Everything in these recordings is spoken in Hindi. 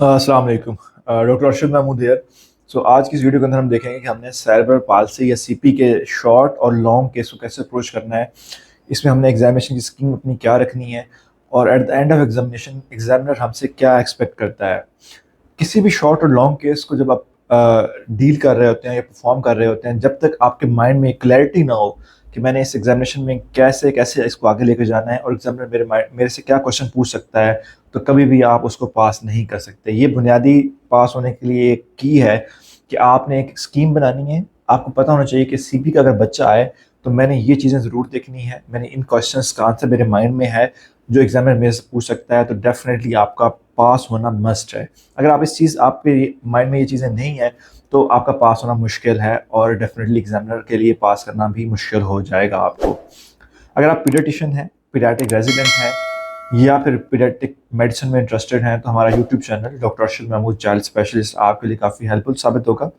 अस्सलाम वालेकुम। Doctor Arshad Mahmood here. So आज की इस वीडियो के अंदर हम देखेंगे कि हमने सेरेब्रल पाल्सी या सीपी के शॉर्ट और लॉन्ग केस को कैसे अप्रोच करना है। इसमें हमने एग्जामिनेशन की स्कीम अपनी क्या रखनी है और at the end of examination examiner हमसे क्या एक्सपेक्ट करता है। किसी भी शॉर्ट और लॉन्ग केस को जब आप डील कर रहे होते हैं या परफॉर्म कर रहे होते हैं, जब तक आपके माइंड में क्लैरिटी ना हो कि मैंने इस एग्जामिनेशन में कैसे कैसे इसको आगे लेकर जाना है और एग्जामिनर मेरे से क्या क्वेश्चन पूछ सकता है, तो कभी भी आप उसको पास नहीं कर सकते। ये बुनियादी पास होने के लिए एक की है कि आपने एक स्कीम बनानी है। आपको पता होना चाहिए कि सीपी का अगर बच्चा आए तो मैंने ये चीज़ें ज़रूर देखनी है, मैंने इन क्वेश्चंस का आंसर मेरे माइंड में है जो एग्जामिनर मेरे से पूछ सकता है, तो डेफिनेटली आपका पास होना मस्ट है। अगर आप इस चीज़ आपके माइंड में ये चीज़ें नहीं है तो आपका पास होना मुश्किल है और डेफिनेटली एग्जामिनर के लिए पास करना भी मुश्किल हो जाएगा आपको। अगर आप पीडियाट्रिशियन हैं, पीडियाट्रिक रेजिडेंट हैं या फिर पीडियाट्रिक मेडिसिन में इंटरेस्टेड हैं, तो हमारा YouTube channel doctor Arshad Mahmood child specialist आपके लिए काफ़ी हेल्पफुल साबित होगा।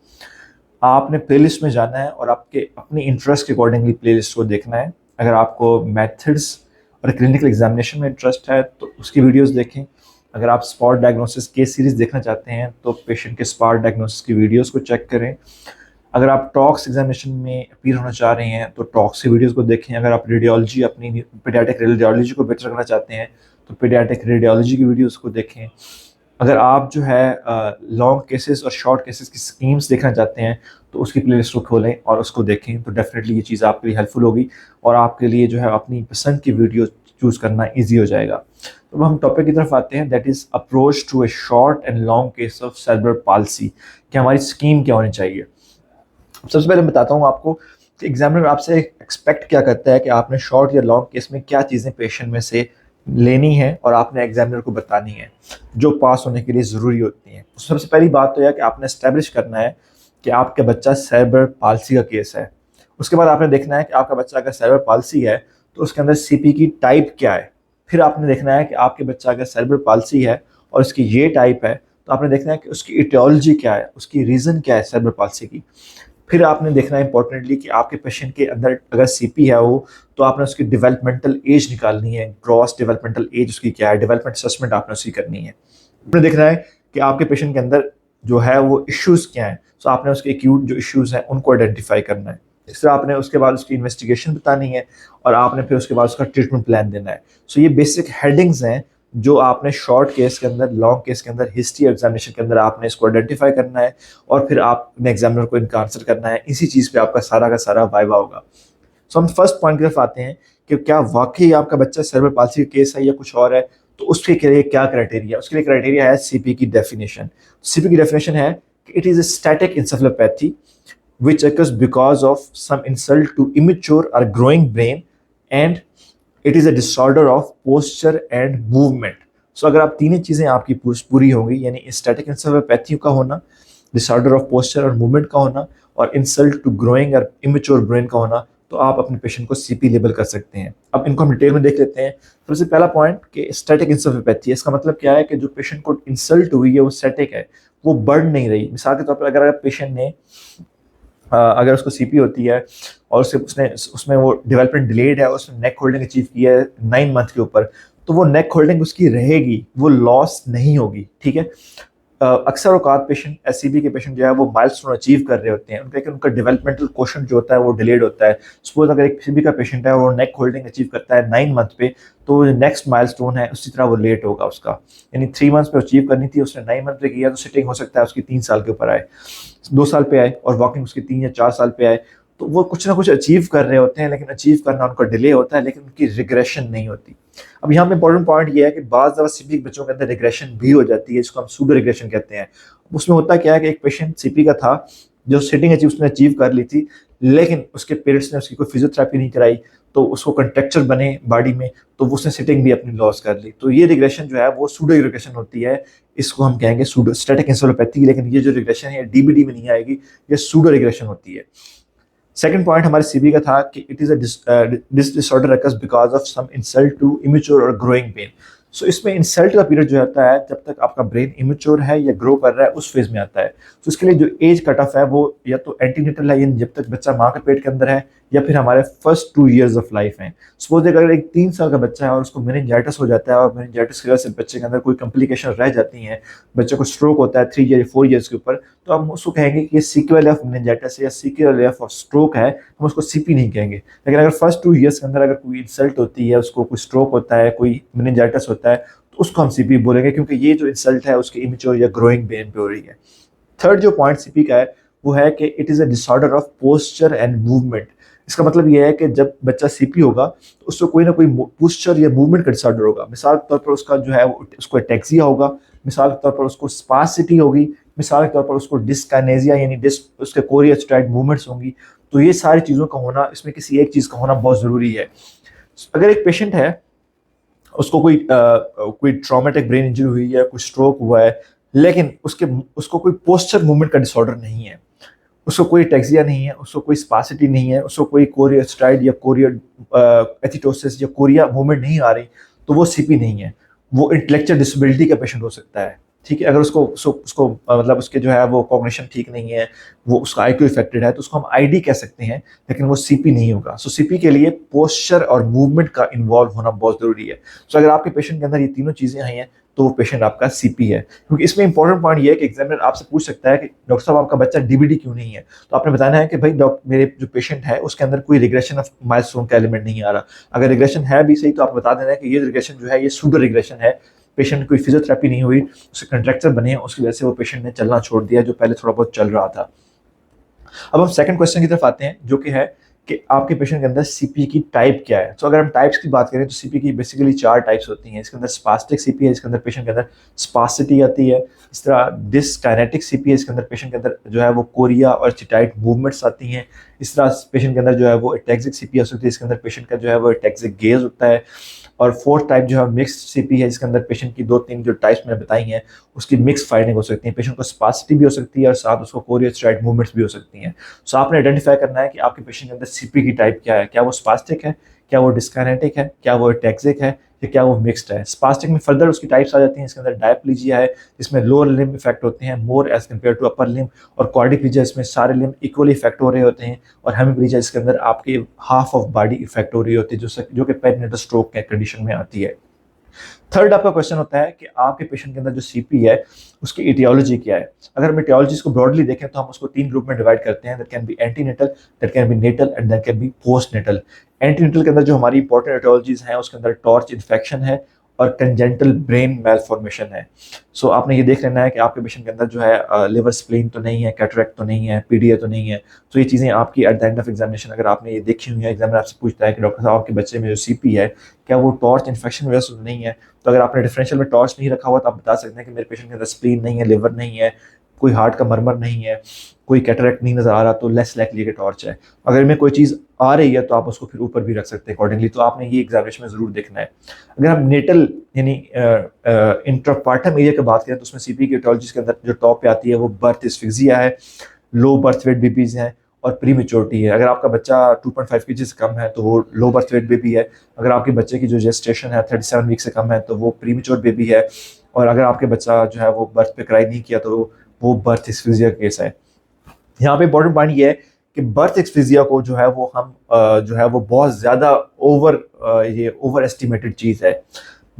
आपने प्लेलिस्ट में जाना है और आपके अपनी इंटरेस्ट के अकॉर्डिंगली प्लेलिस्ट को देखना है। अगर आपको मेथड्स और क्लिनिकल एग्जामिनेशन में इंटरेस्ट है तो उसकी वीडियोस देखें। अगर आप स्पॉट डायग्नोसिस केस सीरीज़ देखना चाहते हैं तो पेशेंट के स्पॉट डायग्नोसिस की वीडियोस को चेक करें। अगर आप टॉक्स एग्जामिनेशन में अपीयर होना चाह रहे हैं तो टॉक्स की वीडियोस को देखें। अगर आप रेडियोलॉजी अपनी पीडियाट्रिक रेडियोलॉजी को बेहतर करना चाहते हैं तो पीडियाट्रिक रेडियोलॉजी की वीडियोस को देखें। अगर आप जो है लॉन्ग केसेस और शॉर्ट केसेस की स्कीम्स देखना चाहते हैं तो उसकी प्लेलिस्ट को खोलें और उसको देखें, तो डेफिनेटली ये चीज़ आपके लिए हेल्पफुल होगी और आपके लिए जो है अपनी पसंद की वीडियो चूज़ करना ईजी हो जाएगा। तो अब हम टॉपिक की तरफ आते हैं, that is approach to a short and long case of cerebral palsy. कि हमारी स्कीम क्या होनी चाहिए। सबसे पहले मैं बताता हूँ आपको कि एग्जामिनर आपसे एक्सपेक्ट क्या करता है कि आपने शॉर्ट या लॉन्ग केस में क्या चीज़ें पेशेंट में से लेनी है और आपने एग्जामिनर को बतानी है जो पास होने के लिए ज़रूरी होती हैं। तो सबसे पहली बात तो यह कि आपने एस्टेब्लिश करना है कि आपका बच्चा सेरेब्रल पाल्सी का केस है। उसके बाद आपने देखना है कि आपका बच्चा अगर सेरेब्रल पाल्सी है तो उसके अंदर सीपी की टाइप क्या है। फिर आपने देखना है कि आपके बच्चा अगर सेरेब्रल पाल्सी है और उसकी ये टाइप है तो आपने देखना है कि उसकी इटियोलॉजी क्या है, उसकी रीज़न क्या है सेरेब्रल पाल्सी की। फिर आपने देखना है इंपॉर्टेंटली कि आपके पेशेंट के अंदर अगर सीपी है वो, तो आपने उसकी डेवलपमेंटल एज निकालनी है, ग्रॉस डेवलपमेंटल एज उसकी क्या है, डेवलपमेंट असेसमेंट आपने उसकी करनी है। आपने देखना है कि आपके पेशेंट के अंदर जो है वो इश्यूज क्या हैं, सो आपने उसके एक्यूट जो इश्यूज हैं उनको आइडेंटिफाई करना है। इस तरह आपने उसके बाद उसकी इन्वेस्टिगेशन बतानी है और आपने फिर उसके बाद उसका ट्रीटमेंट प्लान देना है। सो ये बेसिक हेडिंग्स हैं जो आपने शॉर्ट केस के अंदर, लॉन्ग केस के अंदर, हिस्ट्री एग्जामिनेशन के अंदर आपने इसको आइडेंटिफाई करना है और फिर आपने एग्जामिनर को इनका आंसर करना है। इसी चीज़ पे आपका सारा का सारा वाइवा होगा। सो हम फर्स्ट पॉइंट की तरफ आते हैं कि क्या वाकई आपका बच्चा सेरेब्रल पाल्सी का केस है या कुछ और है। तो उसके लिए क्या क्राइटेरिया, उसके लिए क्राइटेरिया है सीपी की डेफिनेशन। सीपी की डेफिनेशन है कि it is a static encephalopathy which occurs because of some insult to immature or growing brain and it is a disorder of posture and movement। सो अगर आप तीनों चीज़ें आपकी पूरी होंगी, यानी स्टैटिक इंसेफेलोपैथी का होना, डिसऑर्डर ऑफ पोस्चर और मूवमेंट का होना और इंसल्ट टू ग्रोइंग और इमेच्योर ब्रेन का होना, तो आप अपने पेशेंट को सीपी लेबल कर सकते हैं। अब इनको हम डिटेल में देख लेते हैं। सबसे पहला पॉइंट कि स्टैटिक इंसेफेलोपैथी, इसका मतलब क्या है कि जो पेशेंट को इंसल्ट हुई है वो स्टैटिक है, वो बढ़ नहीं रही। मिसाल के तौर पर अगर पेशेंट ने अगर उसको सीपी होती है और उसने उसमें वो डेवलपमेंट डिलेड है, उसने नेक होल्डिंग अचीव की है 9 मंथ के ऊपर, तो वो नेक होल्डिंग उसकी रहेगी, वो लॉस नहीं होगी। ठीक है। अक्सर औकात पेशेंट, एससीबी के पेशेंट जो है वो माइलस्टोन अचीव कर रहे होते हैं, लेकिन उनका डेवलपमेंटल क्वेश्चन जो होता है वो डिलेड होता है। सपोज अगर एक सीबी का पेशेंट है और नेक होल्डिंग अचीव करता है 9 मंथ पे, तो नेक्स्ट माइलस्टोन है उसी तरह वो लेट होगा उसका। यानी 3 मंथ्स पे अचीव करनी थी, उसने 9 मंथ पे किया, तो सिटिंग हो सकता है उसकी 3 साल के ऊपर आए, 2 साल पे आए, और वॉकिंग उसकी 3 या 4 साल पे आए। तो वो कुछ ना कुछ अचीव कर रहे होते हैं, लेकिन अचीव करना उनका डिले होता है, लेकिन उनकी रिग्रेशन नहीं होती। अब यहाँ पे इंपॉर्टेंट पॉइंट ये है कि बाज़ दफ़ा सीपी के बच्चों के अंदर रिग्रेशन भी हो जाती है, जिसको हम सूडो रिग्रेशन कहते हैं। उसमें होता क्या है कि एक पेशेंट सीपी का था जो सिटिंग अचीव उसने अचीव कर ली थी, लेकिन उसके पेरेंट्स ने उसकी कोई फिजियोथेरेपी नहीं कराई, तो उसको कंट्रेक्चर बने बॉडी में, तो उसने सिटिंग भी अपनी लॉस कर ली। तो ये रिग्रेशन जो है वो सूडो रिग्रेशन होती है, इसको हम कहेंगे सूडो स्टैटिक इंसेफेलोपैथी। लेकिन ये जो रिग्रेशन है डीबीडी में नहीं आएगी, ये सूडो रिग्रेशन होती है। सेकंड पॉइंट हमारे सीबी का था कि it is this disorder occurs because of some insult to immature और ग्रोइंग ब्रेन। सो इसमें इंसल्ट का पीरियड जो होता है जब तक आपका ब्रेन इमेच्योर है या ग्रो कर रहा है, उस फेज में आता है। तो इसके लिए जो एज कट ऑफ है वो या तो एंटीनेटल है, यानी जब तक बच्चा माँ के पेट के अंदर है, या फिर हमारे फर्स्ट 2 years ऑफ लाइफ हैं। सपोज अगर एक 3 साल का बच्चा है और उसको मेनिंजाइटिस हो जाता है और मेनिंजाइटिस की वजह से बच्चे के अंदर कोई कॉम्प्लिकेशन रह जाती हैं, बच्चे को स्ट्रोक होता है 3 या 4 years के ऊपर, तो हम उसको कहेंगे कि ये सीक्वल ऑफ मेनिंजाइटिस या सीक्वल ऑफ स्ट्रोक है, हम उसको सीपी नहीं कहेंगे। लेकिन अगर फर्स्ट 2 years के अंदर अगर कोई इंसल्ट होती है, उसको कोई स्ट्रोक होता है, कोई मेनिंजाइटिस होता है, तो उसको हम सीपी बोलेंगे, क्योंकि ये जो इंसल्ट है उसके इमेच्योर या ग्रोइंग ब्रेन पे हो रही है। थर्ड जो पॉइंट सीपी का है वो है कि it is a disorder of posture and movement. इसका मतलब यह है कि जब बच्चा सीपी होगा तो उसको कोई ना कोई पोस्चर या मूवमेंट का डिसऑर्डर होगा। मिसाल के तौर पर उसका जो है उसको एटेक्सिया होगा, मिसाल के तौर पर उसको स्पासिटी होगी, मिसाल के तौर पर उसको डिस्काइनेजिया यानी उसके कोरियोस्टाइड मूवमेंट्स होंगी। तो ये सारी चीज़ों का होना, इसमें किसी एक चीज़ का होना बहुत ज़रूरी है। अगर एक पेशेंट है, उसको कोई ट्रॉमेटिक ब्रेन इंजरी हुई है, कोई स्ट्रोक हुआ है, लेकिन उसको कोई पोस्चर मूवमेंट का डिसऑर्डर नहीं है, उसको कोई टैक्सिया नहीं है, उसको कोई स्पासिटी नहीं है, उसको कोई कोरियोस्टाइड या एथिटोसिस या कोरिया मूवमेंट नहीं आ रही, तो वो सीपी नहीं है। वो इंटेलेक्चुअल डिसेबिलिटी का पेशेंट हो सकता है। ठीक है, अगर उसको मतलब उसके जो है वो कॉग्निशन ठीक नहीं है, वो उसका आईक्यू इफेक्टेड है, तो उसको हम आईडी कह सकते हैं, लेकिन वो सीपी नहीं होगा। सो सीपी के लिए पोस्चर और मूवमेंट का इन्वॉल्व होना बहुत जरूरी है। सो अगर आपके पेशेंट के अंदर ये तीनों चीजें आई हैं तो वो पेशेंट आपका सीपी है। क्योंकि इसमें इंपॉर्टेंट पॉइंट ये है कि एग्जामिनर आपसे पूछ सकता है कि डॉक्टर साहब आपका बच्चा डीबीडी क्यों नहीं है, तो आपने बताना है कि भाई डॉक्टर मेरे जो पेशेंट है उसके अंदर कोई रिग्रेशन ऑफ माइलस्टोन का एलिमेंट नहीं आ रहा। अगर रिग्रेशन है भी सही तो आप बता देना है कि ये रिग्रेशन जो है ये सूडो रिग्रेशन है, पेशेंट कोई फिजियोथेरेपी नहीं हुई, उसके कंट्रैक्चर बने हैं, उसकी वजह से वो पेशेंट ने चलना छोड़ दिया जो पहले थोड़ा बहुत चल रहा था। अब हम सेकंड क्वेश्चन की तरफ आते हैं, जो कि है कि आपके पेशेंट के अंदर सीपी की टाइप क्या है। तो अगर हम टाइप्स की बात करें तो सीपी की बेसिकली 4 टाइप्स होती हैं। इसके अंदर स्पास्टिक सीपी है, इसके अंदर पेशेंट के अंदर स्पासिटी आती है। इस तरह डिस्काइनेटिक सीपी है, इसके अंदर पेशेंट के अंदर जो है वो कोरिया और चिटाइट मूवमेंट्स आती हैं। इस तरह पेशेंट के अंदर जो है वो एटेक्सिक सीपी हो सकती है, इसके अंदर पेशेंट का जो है वो एटेक्सिक गेज होता है। और फोर्थ टाइप जो है मिक्स्ड सीपी है, इसके अंदर पेशेंट की 2-3 जो टाइप्स मैंने बताई हैं उसकी मिक्स फाइंडिंग हो सकती है। पेशेंट को स्पासिटी भी हो सकती है और साथ उसको कोरियोस्टाइड मूवमेंट्स भी हो सकती हैं। सो आपने आइडेंटिफाई करना है कि आपके पेशेंट के अंदर सीपी की टाइप क्या है, क्या वो स्पास्टिक है, क्या वो डिस्काइनेटिक है, क्या वो एटेक्सिक है, या क्या वो मिक्स्ड है। स्पास्टिक में फर्दर उसकी टाइप्स आ जाती हैं। इसके अंदर डायप्लीजिया है, जिसमें लोअर लिम्ब इफेक्ट होते हैं more as compare to upper limb, और क्वाड्रिप्लीजिया इसमें सारे लिम्ब इक्वली इफेक्ट हो रहे होते हैं, और हेमिप्लीजिया इसके अंदर आपके हाफ ऑफ बॉडी इफेक्ट हो रही होती है, जो कि पेरिनेटल स्ट्रोक के कंडीशन में आती है। थर्ड आपका क्वेश्चन होता है कि आपके पेशेंट के अंदर जो सीपी है उसकी इटियोलॉजी क्या है। अगर हम इटियोलॉजीज को ब्रॉडली देखें तो हम उसको 3 ग्रुप में डिवाइड करते हैं। That can be antenatal, that can be natal and that can be postnatal. Antenatal के अंदर जो हमारी इंपॉर्टेंट इटियोलॉजीज हैं उसके अंदर टॉर्च इन्फेक्शन है और कंजेंटल ब्रेन मेलफॉर्मेशन है। सो आपने ये देख लेना है कि आपके पेशेंट के अंदर जो है लिवर स्प्लीन तो नहीं है, कैटरेक्ट तो नहीं है, पीडीए तो नहीं है। तो ये चीज़ें आपकी at the end of examination अगर आपने ये देखी हुई है, एग्जामिनर आपसे पूछता है कि डॉक्टर साहब आपके बच्चे में जो सीपी है क्या वो टॉर्च इन्फेक्शन वजह से तो नहीं है। तो अगर आपने डिफरेंशियल में टॉर्च नहीं रखा हुआ तो आप बता सकते हैं कि मेरे पेशेंट के अंदर स्प्लीन नहीं है, लिवर नहीं है, कोई हार्ट का मरमर नहीं है, कोई कैटरेक्ट नहीं नजर आ रहा, तो लेस लाइकली कि टॉर्च है। अगर इनमें कोई चीज़ आ रही है तो आप उसको फिर ऊपर भी रख सकते हैं अकॉर्डिंगली। तो आपने ये एग्जामिनेशन में जरूर देखना है। अगर हम नेटल यानी इंट्रापार्टम एरिया की बात करें तो उसमें सीपी की इटियोलॉजीज के अंदर जो टॉप पे आती है वो बर्थ एस्फिक्सिया है, लो बर्थ वेट बेबीज हैं और प्री मेच्योरिटी है। अगर आपका बच्चा 2.5 kg से कम है तो वो लो बर्थ वेट बेबी है। अगर आपके बच्चे की जो जेस्टेशन है 37 वीक से कम है तो वो प्री मेच्योर बेबी है। और अगर आपके बच्चा जो है वो बर्थ पे क्राई नहीं किया तो वो बर्थ एस्फिक्सिया केस है। यहाँ पे इंपॉर्टेंट पॉइंट ये है कि बर्थ एक्सफिजिया को जो है वो हम जो है वो बहुत ज़्यादा ओवर एस्टिमेटेड चीज़ है।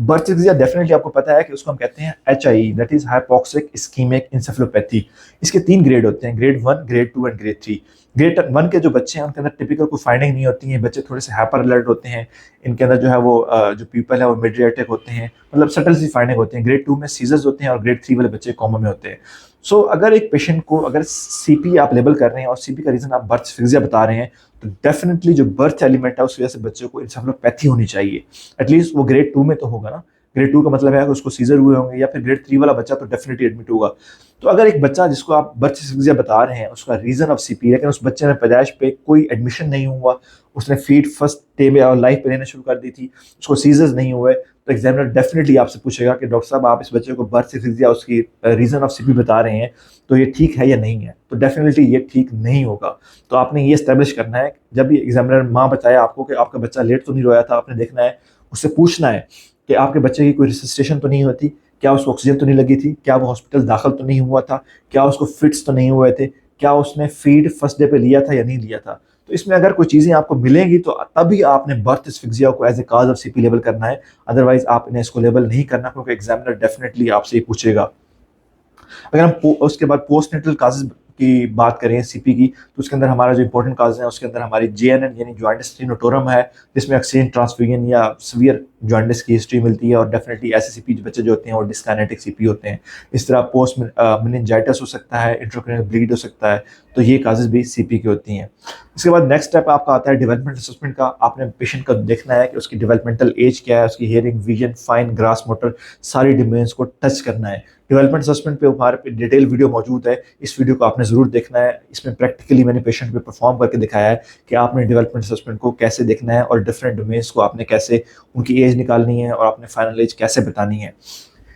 बर्थ एक्सफिजिया डेफिनेटली आपको पता है कि उसको हम कहते हैं HIE, that is hypoxic ischaemic encephalopathy. इसके 3 ग्रेड होते हैं, grade 1, grade 2 and grade 3। Grade 1 के जो बच्चे हैं उनके अंदर टिपिकल कोई फाइंडिंग नहीं होती है, बच्चे थोड़े से हाइपर अलर्ट होते हैं, इनके अंदर जो है वो जो पीपल है वो मिडिएटिक होते हैं, मतलब सटल सी फाइंडिंग होती है। ग्रेड 2 में सीजर्स होते हैं और ग्रेड 3 वाले बच्चे कॉमा में होते हैं। सो अगर एक पेशेंट को अगर सीपी आप लेबल कर रहे हैं और सीपी का रीजन आप बर्थ एस्फिक्सिया बता रहे हैं तो डेफिनेटली जो बर्थ एलिमेंट है उस वजह से बच्चे को इंसेफेलोपैथी होनी चाहिए। एटलीस्ट वो ग्रेड 2 में तो होगा ना। ग्रेड 2 का मतलब है कि उसको सीजर हुए होंगे, या फिर ग्रेड 3 वाला बच्चा तो डेफिनेटली एडमिट होगा। तो अगर एक बच्चा जिसको आप बर्थ एस्फिक्सिया बता रहे हैं उसका रीजन ऑफ सीपी, लेकिन उस बच्चे ने पैदाइश पे कोई एडमिशन नहीं हुआ, उसने फीड फर्स्ट डे में और लाइफ पे लेना शुरू कर दी थी, उसको सीजर्स नहीं हुए, तो एग्जामिनर डेफिनेटली आपसे पूछेगा कि डॉक्टर साहब आप इस बच्चे को बर्थ एस्फिक्सिया उसकी रीजन ऑफ सीपी बता रहे हैं तो ये ठीक है या नहीं है। तो डेफिनेटली ये ठीक नहीं होगा। तो आपने ये एस्टेब्लिश करना है, जब भी एग्जामिनर माँ बताया आपको कि आपका बच्चा लेट तो नहीं रोया था, आपने देखना है, उससे पूछना है कि आपके बच्चे की कोई रिससिटेशन तो नहीं होती, क्या उसको ऑक्सीजन तो नहीं लगी थी, क्या वो हॉस्पिटल दाखिल तो नहीं हुआ था, क्या उसको फिट्स तो नहीं हुए थे, क्या उसने फीड फर्स्ट डे पे लिया था या नहीं लिया था। तो इसमें अगर कोई चीज़ें आपको मिलेंगी तो तभी आपने बर्थ एस्फिक्सिया को as a cause of CP label करना है, अदरवाइज आपने इसको लेबल नहीं करना, क्योंकि एग्जामिनर डेफिनेटली आपसे ये पूछेगा। अगर हम उसके बाद पोस्टनेटल काजेज की बात करें सीपी की, तो उसके अंदर हमारा जो इंपॉर्टेंट काज है उसके अंदर हमारी जेएनएन यानी जॉइंटिस निनोटोरम है, जिसमें अक्सियन ट्रांसफ्यूजन या सीवियर जॉइंटिस की हिस्ट्री मिलती है, और डेफिनेटली ऐसे सीपी बच्चे जो होते हैं वो डिस्काइनेटिक सीपी होते हैं। इस तरह पोस्ट मेनिंजाइटिस हो सकता है, इंट्राक्रैनियल ब्लीड हो सकता है, तो ये काजेज भी सीपी की होती हैं। इसके बाद नेक्स्ट स्टेप आपका आता है डेवलपमेंट असेसमेंट का। आपने पेशेंट का देखना है कि उसकी डेवलपमेंटल एज क्या है, उसकी hearing, vision, fine, grass motor, सारी डिमेंस को टच करना है। डेवलपमेंट असेसमेंट पे हमारे पे डिटेल वीडियो मौजूद है, इस वीडियो को आपने ज़रूर देखना है। इसमें प्रैक्टिकली मैंने पेशेंट पे परफॉर्म करके दिखाया है कि आपने डेवलपमेंट असेसमेंट को कैसे देखना है और डिफरेंट डोमेन्स को आपने कैसे उनकी एज निकालनी है और आपने फाइनल एज कैसे बतानी है।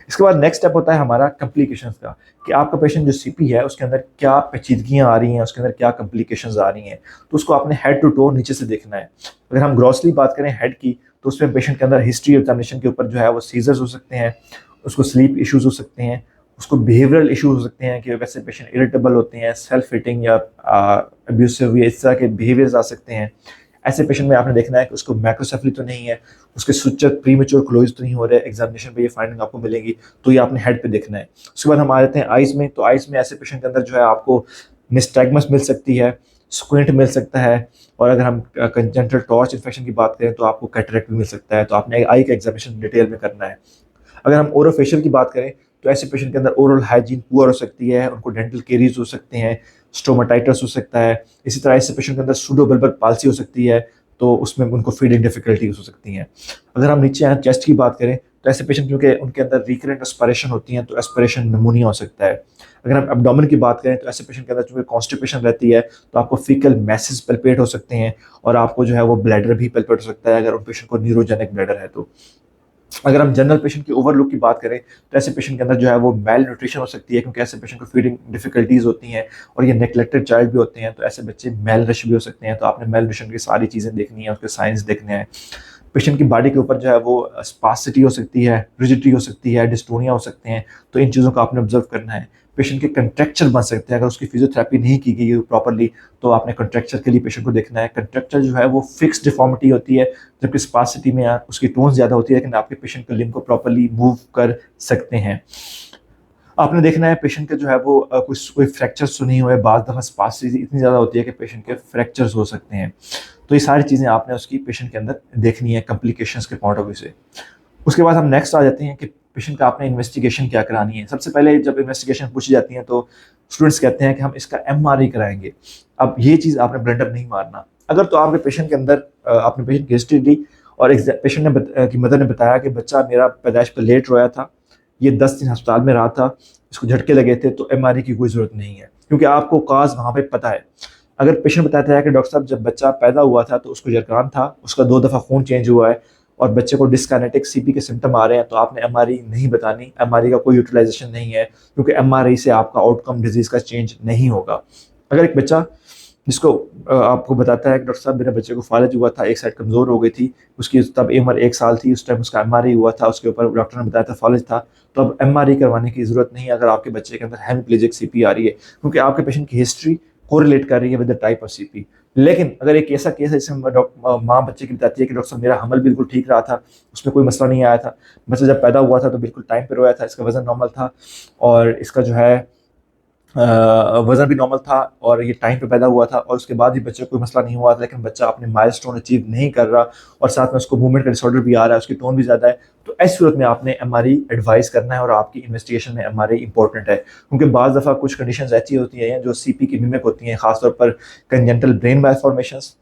इसके बाद नेक्स्ट स्टेप होता है हमारा कम्प्लिकेशंस का, कि आपका पेशेंट जो सीपी है उसके अंदर क्या पेचीदगियाँ आ रही हैं, उसके अंदर क्या कम्प्लिकेशंस आ रही हैं, तो उसको आपने हेड टू टो नीचे से देखना है। अगर हम ग्रॉसली बात करें हेड की, तो उसमें पेशेंट के अंदर हिस्ट्री एग्जामिनेशन के ऊपर जो है वो सीजर्स हो सकते हैं, उसको स्लीप इश्यूज हो सकते हैं, उसको बिहेवियरल इश्यूज हो सकते हैं कि वैसे पेशेंट इरिटेबल होते हैं, सेल्फ हिटिंग या अब्यूसिव या इस तरह के बिहेवियर्स आ सकते हैं। ऐसे पेशेंट में आपने देखना है कि उसको मैक्रोसेफली तो नहीं है, उसके सुचर प्रीमेच्योर क्लोज तो नहीं हो रहे, एग्जामिनेशन पे ये फाइंडिंग आपको मिलेगी, तो ये आपने हेड पे देखना है। उसके बाद हम आ जाते हैं आइज में, तो आइज में ऐसे पेशेंट के अंदर जो है आपको निस्टैग्मस मिल सकती है, स्क्विंट मिल सकता है, और अगर हम कंजेंटल टॉर्च इन्फेक्शन की बात करें तो आपको कैटरेक्ट भी मिल सकता है, तो आपने आई का एग्जामिनेशन डिटेल में करना है। अगर हम ओरोफेशियल की बात करें तो ऐसे पेशेंट के अंदर ओरल हाइजीन पुअर हो सकती है, उनको डेंटल केरीज हो सकते हैं, स्टोमाटाइटिस हो सकता है। इसी तरह ऐसे पेशेंट के अंदर सूडोबल्बर पाल्सी हो सकती है, तो उसमें उनको फीडिंग डिफिकल्टीज हो सकती हैं। अगर हम नीचे आए चेस्ट की बात करें तो ऐसे पेशेंट क्योंकि उनके अंदर रिकरेंट एस्पिरेशन होती हैं, तो एस्पिरेशन निमोनिया हो सकता है। अगर हम एब्डोमेन की बात करें तो ऐसे पेशेंट के अंदर चूंकि कॉन्स्टिपेशन रहती है, तो आपको फीकल मैसेज पल्पेट हो सकते हैं, और आपको जो है वो ब्लैडर भी पल्पेट हो सकता है अगर उन पेशेंट को न्यूरोजेनिक ब्लैडर है तो। अगर हम जनरल पेशेंट की ओवरलुक की बात करें तो ऐसे पेशेंट के अंदर जो है वो मेल न्यूट्रिशन हो सकती है, क्योंकि ऐसे पेशेंट को फीडिंग डिफिकल्टीज होती हैं और ये नेग्लेक्टेड चाइल्ड भी होते हैं, तो ऐसे बच्चे मेल रश भी हो सकते हैं। तो आपने मेल न्यूट्रिशन की सारी चीज़ें देखनी है, उसके साइंस देखने हैं। पेशेंट की बॉडी के ऊपर जो है वो स्पासिटी हो सकती है, रिजिडिटी हो सकती है, डिस्टोनिया हो सकते हैं, तो इन चीज़ों को आपने ऑब्जर्व करना है। पेशेंट के कंट्रैक्चर बन सकते हैं, अगर उसकी फिजियोथेरेपी नहीं की गई प्रॉपरली तो आपने कंट्रैक्चर के लिए पेशेंट को देखना है। कंट्रैक्चर जो है वो फिक्स डिफॉर्मिटी होती है, जबकि स्पासिटी में उसकी टोन ज़्यादा होती है, लेकिन आपके पेशेंट के लिम्ब को प्रॉपरली मूव कर सकते हैं। आपने देखना है पेशेंट के जो है वो कुछ कोई फ्रैक्चर्स तो नहीं हुए, बाद दफ़ा स्पासिटी इतनी ज़्यादा होती है कि पेशेंट के फ्रैक्चर्स हो सकते हैं। तो ये सारी चीज़ें आपने उसकी पेशेंट के अंदर देखनी है कम्प्लिकेशंस के पॉइंट ऑफ व्यू से। उसके बाद हम नेक्स्ट आ जाते हैं कि पेशेंट का आपने इन्वेस्टिगेशन क्या करानी है। सबसे पहले जब इन्वेस्टिगेशन पूछी जाती है तो स्टूडेंट्स कहते हैं कि हम इसका एमआरआई कराएंगे। अब ये चीज़ आपने ब्लंडर नहीं मारना। अगर तो आपके पेशेंट के अंदर आपने पेशेंट की हिस्ट्री दी और पेशेंट ने की मदर ने बताया कि बच्चा मेरा पैदाइश पर लेट रोया था, ये 10 दिन अस्पताल में रहा था, इसको झटके लगे थे, तो एमआरआई की कोई ज़रूरत नहीं है, क्योंकि आपको काज वहाँ पे पता है। अगर पेशेंट बताता है कि डॉक्टर साहब जब बच्चा पैदा हुआ था तो उसको जरकान था, उसका 2 दफ़ा खून चेंज हुआ है और बच्चे को डिस्काइनेटिक सीपी के सिम्टम आ रहे हैं, तो आपने एमआरआई नहीं बतानी। एमआरआई का कोई यूटिलाइजेशन नहीं है, क्योंकि एमआरआई से आपका आउटकम डिजीज़ का चेंज नहीं होगा। अगर एक बच्चा जिसको आपको बताता है कि डॉक्टर साहब मेरे बच्चे को फालिज हुआ था, एक साइड कमज़ोर हो गई थी, उसकी तब उम्र 1 साल थी, उस टाइम उसका एमआरआई हुआ था, उसके ऊपर डॉक्टर ने बताया था फालिज था, तो अब एमआरआई करवाने की ज़रूरत नहीं है अगर आपके बच्चे के अंदर हेमिप्लेजिक सीपी आ रही है, क्योंकि आपके पेशेंट की हिस्ट्री कोरिलेट कर रही है with the type of CP. लेकिन अगर एक ऐसा केस है जिसमें माँ बच्चे की बताती है कि डॉक्टर साहब मेरा हमल बिल्कुल ठीक रहा था, उसमें कोई मसला नहीं आया था, बच्चा जब पैदा हुआ था तो बिल्कुल टाइम पे रोया था, इसका वज़न नॉर्मल था और इसका जो है वज़न भी नॉर्मल था और ये टाइम पे पैदा हुआ था, और उसके बाद भी बच्चे को कोई मसला नहीं हुआ था, लेकिन बच्चा अपने माइलस्टोन अचीव नहीं कर रहा और साथ में उसको मूवमेंट का डिसऑर्डर भी आ रहा है, उसकी टोन भी ज़्यादा है, तो ऐसी सूरत में आपने एमआरआई एडवाइस करना है और आपकी इन्वेस्टिगेशन में एमआरआई इंपॉर्टेंट है, क्योंकि बाज़ दफ़ा कुछ कंडीशंस ऐसी होती हैं जो सीपी की मिमिक होती हैं, खासतौर पर कंजेंटल ब्रेन मैलफॉर्मेशंस,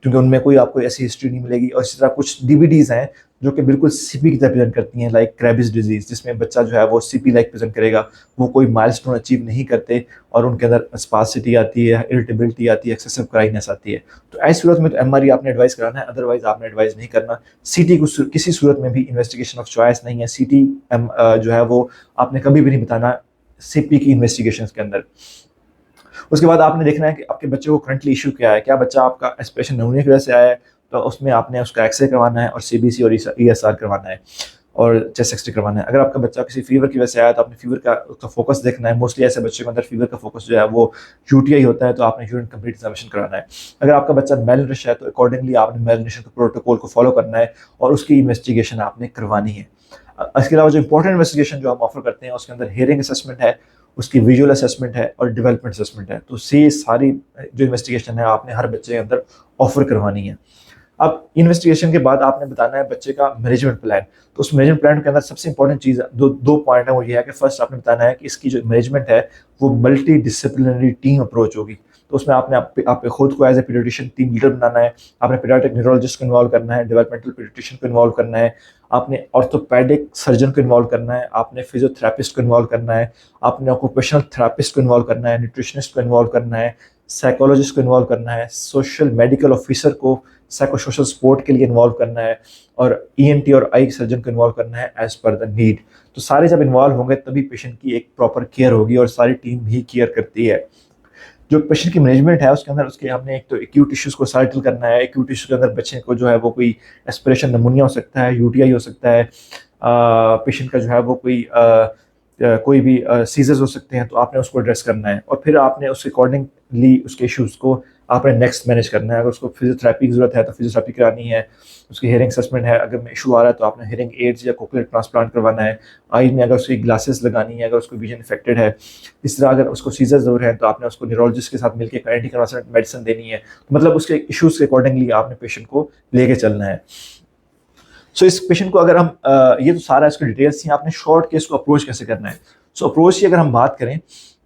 क्योंकि उनमें कोई आपको ऐसी हिस्ट्री नहीं मिलेगी, और इसी तरह कुछ डीवीडीज़ हैं जो कि बिल्कुल सीपी की तरह प्रेजेंट करती हैं, लाइक क्रेबिस डिजीज़, जिसमें बच्चा जो है वो सीपी लाइक प्रेजेंट करेगा, वो कोई माइलस्टोन अचीव नहीं करते और उनके अंदर स्पासिटी आती है, इरिटेबिलिटी आती है, एक्सेसिव क्राइनेस आती है। तो ऐसी सूरत में तो एमआरआई आपने एडवाइस कराना है, अदरवाइज आपने एडवाइस नहीं करना। सीटी को किसी सूरत में भी इन्वेस्टिगेशन ऑफ चॉइस नहीं है, सीटी जो है वो आपने कभी भी नहीं बताना सीपी की इन्वेस्टिगेशन के अंदर। उसके बाद आपने देखना है कि आपके बच्चे को करंटली इशू क्या है, क्या बच्चा आपका एस्पिरेशन नमूने की वजह से आया है, तो उसमें आपने उसका एक्सरे करवाना है और सीबीसी और ईएसआर करवाना है। और चेस्ट एक्सरे करवाना है। अगर आपका बच्चा किसी फीवर की वजह से आया तो आपने फीवर का उसका फोकस देखना है। मोस्टली ऐसे बच्चों के अंदर फीवर का फोकस जो है वो यूटीआई होता है, तो आपने यूरिन कंप्लीट एग्जामिनेशन कराना है। अगर आपका बच्चा मेलनरिश है तो अकॉर्डिंगली आपने मेलनरिशन के प्रोटोकॉल को फॉलो करना है और उसकी इन्वेस्टिगेशन आपने करवानी है। इसके अलावा जो इंपॉर्टेंट इन्वेस्टिगेशन जो हम ऑफर करते हैं उसके अंदर हेयरिंग असेसमेंट है, उसकी विजुअल असेसमेंट है और डेवलपमेंट असेसमेंट है। तो से सारी जो इन्वेस्टिगेशन है आपने हर बच्चे के अंदर ऑफर करवानी है। अब इन्वेस्टिगेशन के बाद आपने बताना है बच्चे का मैनेजमेंट प्लान। तो उस मैनेजमेंट प्लान के अंदर सबसे इंपॉर्टेंट चीज़ दो पॉइंट है, वो ये है कि फर्स्ट आपने बताना है कि इसकी जो मैनेजमेंट है वो मल्टी डिसिप्लिनरी टीम अप्रोच होगी। तो उसमें आपने आप खुद को as a paediatrician team leader बनाना है, आपने पीडियाट्रिक न्यूरोलॉजिस्ट को इन्वॉल्व करना है, डेवलपमेंटल पीडियाट्रिशियन को इन्वॉल्व करना है, आपने ऑर्थोपेडिक सर्जन को इन्वॉल्व करना है, आपने फिजियोथेरेपिस्ट को इन्वॉल्व करना है, आपने ऑक्यूपेशनल थेरेपिस्ट को इन्वॉल्व करना है, न्यूट्रिशनिस्ट को इन्वॉल्व करना है, साइकोलॉजिस्ट को इन्वॉल्व करना है, सोशल मेडिकल ऑफिसर को साइको सोशल सपोर्ट के लिए इन्वॉल्व करना है, और ईएनटी और आई सर्जन को इन्वॉल्व करना है एज पर द नीड। तो सारे जब इन्वॉल्व होंगे तभी पेशेंट की एक प्रॉपर केयर होगी, और सारी टीम भी केयर करती है। जो पेशेंट की मैनेजमेंट है उसके अंदर उसके हमने एक तो एक्यूट इश्यूज को सेटल करना है। एक्यूट इश्यूज के अंदर बच्चे को जो है वो कोई एस्पिरेशन नमूनिया हो सकता है, यूटीआई हो सकता है, पेशेंट का जो है वो कोई भी सीजर्स हो सकते हैं, तो आपने उसको एड्रेस करना है और फिर आपने उसके अकॉर्डिंगली उसके इश्यूज को आपने नेक्स्ट मैनेज करना है। अगर उसको फिजियोथेरेपी की जरूरत है तो फिजियोथेरेपी करानी है, उसकी हेयरिंग असेसमेंट है, अगर इशू आ रहा है तो आपने हेयरिंग एड्स या कोक्लियर ट्रांसप्लांट करवाना है, आई में अगर उसकी ग्लासेस लगानी है, अगर उसको विजन इफेक्टेड है। इस तरह अगर उसको सीजर जरूर है तो आपने उसको न्यूरोलॉजिस्ट के साथ मिलकर एंटी कन्वर्सेंट मेडिसिन देनी है। तो मतलब उसके इशूज़ के अकॉर्डिंगली आपने पेशेंट को लेके चलना है। सो इस पेशेंट को अगर हम ये तो सारा इसकी डिटेल्स थी, आपने शॉर्ट केस को अप्रोच कैसे करना है। सो अप्रोच की अगर हम बात करें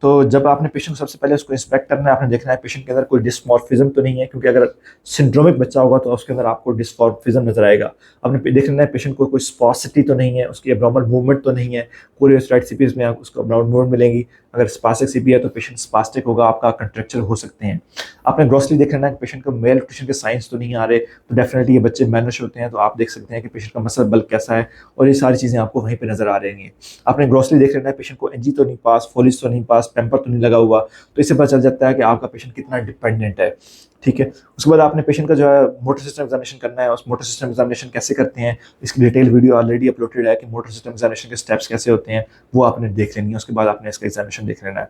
तो जब आपने पेशेंट को सबसे पहले उसको इंस्पेक्ट करना है, आपने देखना है पेशेंट के अंदर कोई डिस्मॉर्फिज्म तो नहीं है, क्योंकि अगर सिंड्रोमिक बच्चा होगा तो उसके अंदर आपको डिस्मॉर्फिज्म नजर आएगा। आपने देखना है पेशेंट को कोई स्पासिटी तो नहीं है, उसकी एब्नॉर्मल मूवमेंट तो नहीं है। कोरियोस्टाइट सीपीज में उसको एब्नॉर्मल मूवमेंट मिलेंगी। अगर स्पास्टिक सीपी है तो पेशेंट स्पास्टिक होगा, आपका कंट्रेक्चर हो सकते हैं। आपने ग्रॉसली देख लेना है पेशेंट को मेल न्यूट्रिशन के साइंस तो नहीं आ रहे, तो डेफिनेटली ये बच्चे मैनरिश होते हैं, तो आप देख सकते हैं कि पेशेंट का मसल बल्क कैसा है, और ये सारी चीज़ें आपको वहीं पे नजर आ रही हैं। आपने ग्रॉसली देख लेना है पेशेंट को एनजी तो नहीं पास, फोलिस तो नहीं पास, पेम्पर तो नहीं लगा हुआ, तो इससे पता चल जाता है कि आपका पेशेंट कितना डिपेंडेंट है। ठीक है, उसके बाद आपने पेशेंट का जो है मोटर सिस्टम एग्जामिनेशन करना है। उस मोटर सिस्टम एग्जामिनेशन कैसे करते हैं इसकी डिटेल वीडियो ऑलरेडी अपलोडेड है कि मोटर सिस्टम एग्जामिनेशन के स्टेप्स कैसे होते हैं, वो आपने देख लेनी है। उसके बाद आपने इसका एग्जामिनेशन देख लेना है।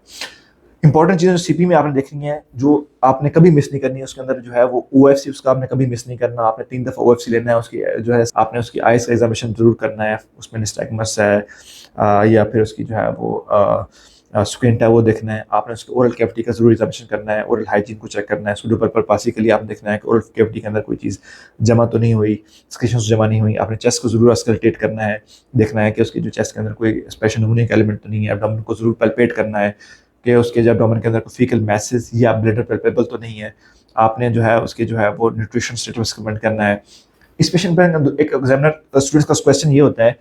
इंपॉर्टेंट चीज़ें जो सीपी में आपने देखनी है, जो आपने कभी मिस नहीं करनी है, उसके अंदर जो है वो ओएफसी उसका आपने कभी मिस नहीं करना। आपने 3 दफ़ा ओएफसी लेना है। उसकी जो है आपने उसकी आइज का एग्जामिनेशन जरूर करना है, उसमें निस्टैगमस है या फिर उसकी जो है वो स्क्विंट है वो देखना है। आपने उसके ओरल कैविटी का जरूर एग्जामिनेशन करना है, ओरल हाइजीन को चेक करना है। सूडोपल्पल पासी के लिए आपने देखना है कि ओरल कैविटी के अंदर कोई चीज़ जमा तो नहीं हुई, स्क्रीशंस जमा नहीं हुई। आपने चेस्ट को जरूर अस्कल्टेट करना है, देखना है कि उसकी जो चेस्ट के अंदर कोई स्पेशल नमूने का एलिमेंट तो नहीं है। एब्डोमेन को जरूर पल्पेट करना है कि उसके जो एब्डोमेन के अंदर कोई फीकल मैसेज या ब्लडर पल्पेबल तो नहीं है। आपने जो है उसके जो है वो न्यूट्रिशन स्टेटस कमेंट करना है। इस पेशेंट पर एक एग्जामिनर स्टूडेंट्स का क्वेश्चन ये होता है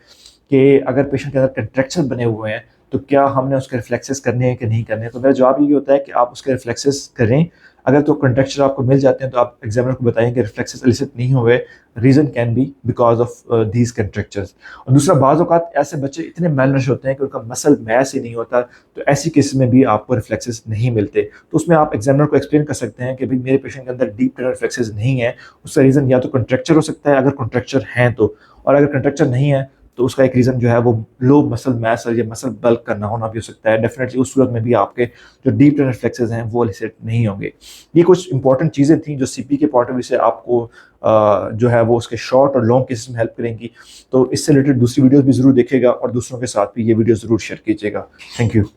कि अगर पेशेंट के अंदर कंट्रैक्शन बने हुए हैं तो क्या हमने उसके रिफ्लेक्सेस करने हैं कि नहीं करने हैं। तो मेरा जवाब ये होता है कि आप उसके रिफ्लेक्सेस करें। अगर तो कंट्रैक्शन आपको मिल जाते हैं तो आप एग्जामिनर को बताएं कि रिफ्लेक्सेस एलिसिट नहीं हुए, reason can be because of these contractures. और दूसरा, बाज़ औक़ात ऐसे बच्चे इतने मैलनरिश होते हैं कि उनका मसल मैस ही नहीं होता, तो ऐसी केस में भी आपको रिफ्लेक्सेस नहीं मिलते। तो उसमें आप एग्जामिनर को एक्सप्लेन कर सकते हैं कि भाई मेरे पेशेंट के अंदर डीप टेंडर रिफ्लेक्सेस नहीं है। उसका रीज़न या तो कंट्रैक्चर हो सकता है अगर कंट्रैक्चर हैं तो, और अगर कंट्रैक्चर नहीं है तो उसका एक रीज़न जो है वो लो मसल मैस और या मसल बल्क का ना होना भी हो सकता है। डेफिनेटली उस सूरत में भी आपके जो डीप टेंडर रिफ्लेक्सेस हैं वो एलिसिट नहीं होंगे। ये कुछ इंपॉर्टेंट चीज़ें थी जो सीपी के पॉइंट ऑफ व्यू से आपको जो है वो उसके शॉर्ट और लॉन्ग केसेस में हेल्प करेंगी। तो इससे रिलेटेड दूसरी वीडियोस भी ज़रूर देखिएगा और दूसरों के साथ भी ये वीडियो ज़रूर शेयर कीजिएगा। Thank you.